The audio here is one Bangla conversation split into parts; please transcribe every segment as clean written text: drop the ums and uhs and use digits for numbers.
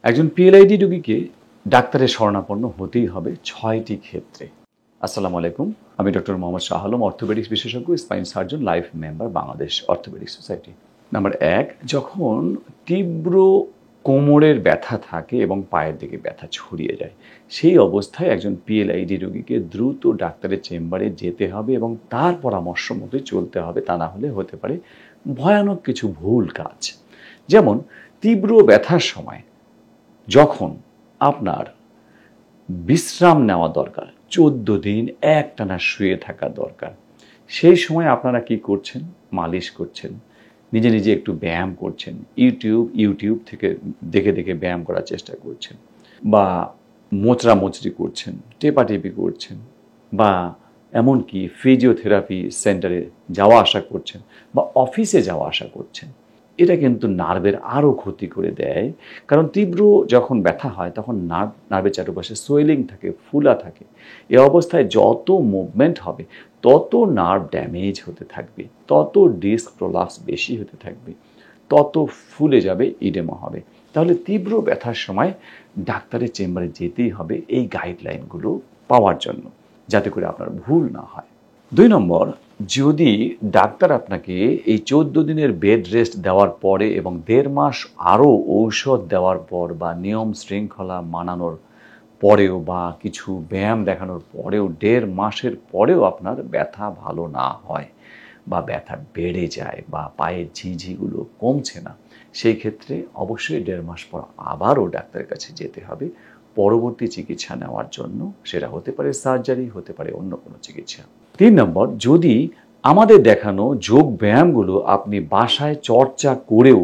একজন পিএলআইডি রোগীকে ডাক্তারের শরণাপন্ন হতেই হবে 6টি ক্ষেত্রে। আসসালামু আলাইকুম, আমি ডক্টর মোহাম্মদ শাহ আলম, অর্থোপেডিক্স বিশেষজ্ঞ, spine surgeon, life member, Bangladesh orthopaedics society. Number 1, যখন তীব্র কোমরের ব্যথা থাকে এবং পায়ের দিকে ব্যথা ছড়িয়ে যায়, সেই অবস্থায় একজন পিএলআইডি রোগীকে দ্রুত ডাক্তারের চেম্বারে যেতে হবে এবং তার পরামর্শ মতোই চলতে হবে, তা না হলে হতে পারে ভয়ানক কিছু ভুল কাজ। যেমন তীব্র ব্যথার সময় যখন আপনার বিশ্রাম নেওয়া দরকার, 14 দিন একটানা শুয়ে থাকা দরকার, সেই সময় আপনারা কি করছেন? মালিশ করছেন, নিজে নিজে একটু ব্যায়াম করছেন, ইউটিউব থেকে দেখে দেখে ব্যায়াম করার চেষ্টা করছেন, বা মোচড়ামুচড়ি করছেন, টেপাটেপি করছেন, বা এমনকি ফিজিওথেরাপি সেন্টারে যাওয়া আসা করছেন, বা অফিসে যাওয়া আসা করছেন। এটা কিন্তু নার্ভের আরও ক্ষতি করে দেয়। কারণ তীব্র যখন ব্যথা হয় তখন নার্ভের চারপাশে সোয়েলিং থাকে, ফুলা থাকে। এ অবস্থায় যত মুভমেন্ট হবে তত নার্ভ ড্যামেজ হতে থাকবে, তত ডিস্ক প্রলাপস বেশি হতে থাকবে, তত ফুলে যাবে, ইডেমা হবে। তাহলে তীব্র ব্যথার সময় ডাক্তারের চেম্বারে যেতেই হবে এই গাইডলাইনগুলো পাওয়ার জন্য, যাতে করে আপনার ভুল না হয়। 2 নম্বর, যদি ডাক্তার আপনাকে এই 14 দিনের বেড রেস্ট দেওয়ার পরে এবং 1.5 মাস আরও ঔষধ দেওয়ার পর বা নিয়ম শৃঙ্খলা মানানোর পরেও বা কিছু ব্যায়াম দেখানোর পরেও 1.5 মাসের পরেও আপনার ব্যথা ভালো না হয় বা ব্যথা বেড়ে যায় বা পায়ের ঝিঝিগুলো কমছে না, সেই ক্ষেত্রে অবশ্যই 1.5 মাস পর আবারও ডাক্তারের কাছে যেতে হবে পরবর্তী চিকিৎসা নেওয়ার জন্য। সেটা হতে পারে সার্জারি, হতে পারে অন্য কোনো চিকিৎসা। 3 নম্বর, যদি আমাদের দেখানো যোগ ব্যায়ামগুলো আপনি বাসায় চর্চা করেও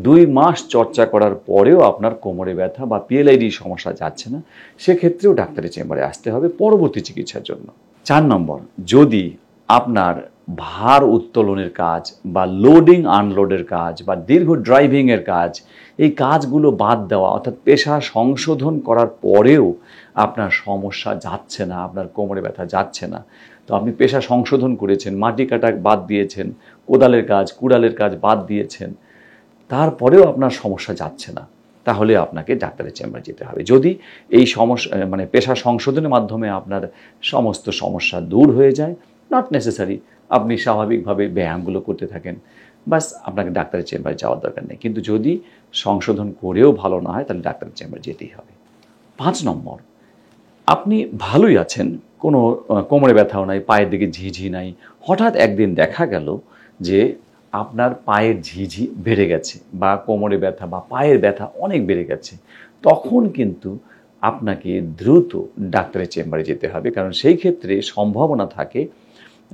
2 মাস চর্চা করার পরেও আপনার কোমরে ব্যথা বা পিএলআইডি সমস্যা যাচ্ছে না, সেক্ষেত্রেও ডাক্তারের চেম্বারে আসতে হবে পরবর্তী চিকিৎসার জন্য। 4 নম্বর, যদি আপনার ভার উত্তোলনের কাজ বা লোডিং আনলোডের কাজ বা দীর্ঘ ড্রাইভিংয়ের কাজ, এই কাজগুলো বাদ দেওয়া অর্থাৎ পেশা সংশোধন করার পরেও আপনার সমস্যা যাচ্ছে না, আপনার কোমরে ব্যথা যাচ্ছে না, তো আপনি পেশা সংশোধন করেছেন, মাটি কাটা বাদ দিয়েছেন, কোদালের কাজ, কুড়ালের কাজ বাদ দিয়েছেন, তারপরেও আপনার সমস্যা যাচ্ছে না, তাহলে আপনাকে ডাক্তারের চেম্বারে যেতে হবে। যদি এই সমস্যা পেশা সংশোধনের মাধ্যমে আপনার সমস্ত সমস্যা দূর হয়ে যায়, নট নেসেসারি আপনি স্বাভাবিকভাবে ব্যায়ামগুলো করতে থাকেন, বাস আপনাকে ডাক্তারের চেম্বারে যাওয়ার দরকার নেই। কিন্তু যদি সংশোধন করেও ভালো না হয়, তাহলে ডাক্তারের চেম্বারে যেতেই হবে। 5 নম্বর, আপনি ভালোই আছেন, কোনো কোমরে ব্যথাও নাই, পায়ের দিকে ঝিঝি নাই, হঠাৎ একদিন দেখা গেল যে আপনার পায়ের ঝিঝি বেড়ে গেছে বা কোমরে ব্যথা বা পায়ের ব্যথা অনেক বেড়ে গেছে, তখন কিন্তু আপনাকে দ্রুত ডাক্তারের চেম্বারে যেতে হবে। কারণ সেই ক্ষেত্রে সম্ভাবনা থাকে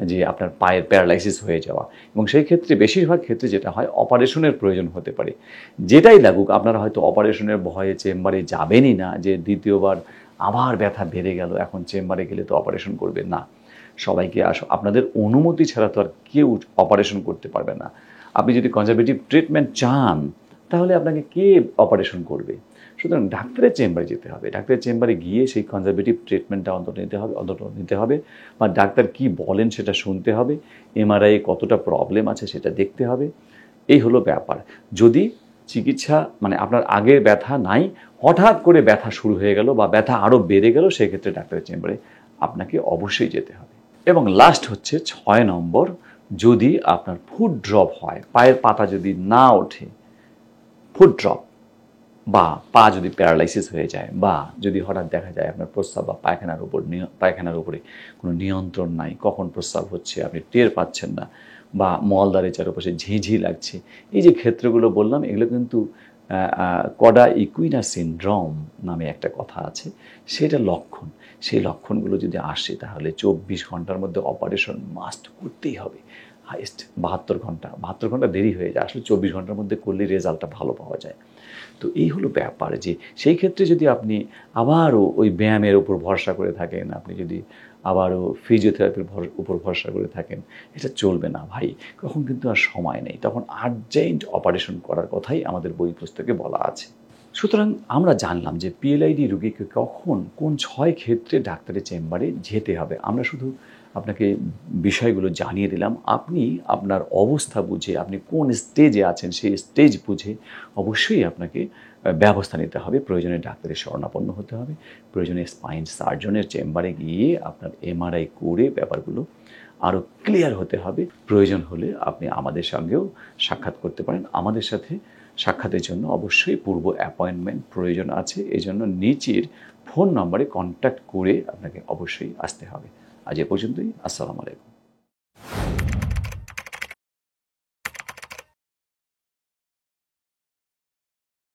যে আপনার পায়ের প্যারালাইসিস হয়ে যাওয়া, এবং সেই ক্ষেত্রে বেশিরভাগ ক্ষেত্রে যেটা হয় অপারেশনের প্রয়োজন হতে পারে। যেটাই লাগুক, আপনারা হয়তো অপারেশনের ভয়ে চেম্বারে যাবেনই না, যে দ্বিতীয়বার আবার ব্যথা বেড়ে গেল, এখন চেম্বারে গেলে তো অপারেশন করবে না। সবাইকে আপনাদের অনুমতি ছাড়া তো আর কেউ অপারেশন করতে পারবে না। আপনি যদি কনজারভেটিভ ট্রিটমেন্ট চান, তাহলে আপনাকে কে অপারেশন করবে? সুতরাং ডাক্তারের চেম্বারে যেতে হবে। ডাক্তারের চেম্বারে গিয়ে সেই কনজারভেটিভ ট্রিটমেন্টটা অন্তত নিতে হবে, বা ডাক্তার কি বলেন সেটা শুনতে হবে, এমআরআই কতটা প্রবলেম আছে সেটা দেখতে হবে। এই হলো ব্যাপার। যদি চিকিৎসা আপনার আগের ব্যথা নাই, হঠাৎ করে ব্যথা শুরু হয়ে গেল বা ব্যথা আরও বেড়ে গেল, সেক্ষেত্রে ডাক্তারের চেম্বারে আপনাকে অবশ্যই যেতে হবে। এবং লাস্ট হচ্ছে 6 নম্বর, যদি আপনার ফুট ড্রপ হয়, পায়ের পাতা যদি না ওঠে, ফুট ড্রপ, বা পা যদি প্যারালাইসিস হয়ে যায়, বা যদি হঠাৎ দেখা যায় আপনার প্রস্রাব বা পায়খানার উপরে কোনো নিয়ন্ত্রণ নাই, কখন প্রস্রাব হচ্ছে আপনি টের পাচ্ছেন না, বা মলদ্বারের চারপাশে ঝিঝি লাগছে, এই যে ক্ষেত্রগুলো বললাম, এগুলো কিন্তু কডা ইকুইনা সিনড্রোম নামে একটা কথা আছে, সেটা লক্ষণ। সেই লক্ষণগুলো যদি আসে, তাহলে 24 ঘন্টার মধ্যে অপারেশন মাস্ট করতেই হবে। হাইয়েস্ট 72 ঘন্টা দেরি হয়ে যায়, আসলে 24 ঘন্টার মধ্যে করলে রেজাল্টটা ভালো পাওয়া যায়। তো এই হলো ব্যাপার, যে সেই ক্ষেত্রে যদি আপনি আবারও ওই ব্যায়ামের উপর ভরসা করে থাকেন, আপনি যদি আবারও ফিজিওথেরাপির উপর ভরসা করে থাকেন, এটা চলবে না ভাই। তখন কিন্তু আর সময় নেই, তখন আর্জেন্ট অপারেশন করার কথাই আমাদের বই পুস্তকে বলা আছে। সুতরাং আমরা জানলাম যে পিএলআইডি রোগীকে কখন কোন 6 ক্ষেত্রে ডাক্তারের চেম্বারে যেতে হবে। আমরা শুধু আপনাকে বিষয়গুলো জানিয়ে দিলাম। আপনি আপনার অবস্থা বুঝে, আপনি কোন স্টেজে আছেন সেই স্টেজ বুঝে অবশ্যই আপনাকে ব্যবস্থা নিতে হবে, প্রয়োজনে ডাক্তারের শরণাপন্ন হতে হবে, প্রয়োজনে স্পাইন সার্জনের চেম্বারে গিয়ে আপনার এমআরআই করে ব্যাপারগুলো আরও ক্লিয়ার হতে হবে। প্রয়োজন হলে আপনি আমাদের সঙ্গেও সাক্ষাৎ করতে পারেন। আমাদের সাথে সাক্ষাতের জন্য অবশ্যই পূর্ব অ্যাপয়েন্টমেন্ট প্রয়োজন আছে, এজন্য নিচের ফোন নম্বরে কন্ট্যাক্ট করে আপনাকে অবশ্যই আসতে হবে। আজ এ পর্যন্তই। আসসালামু আলাইকুম।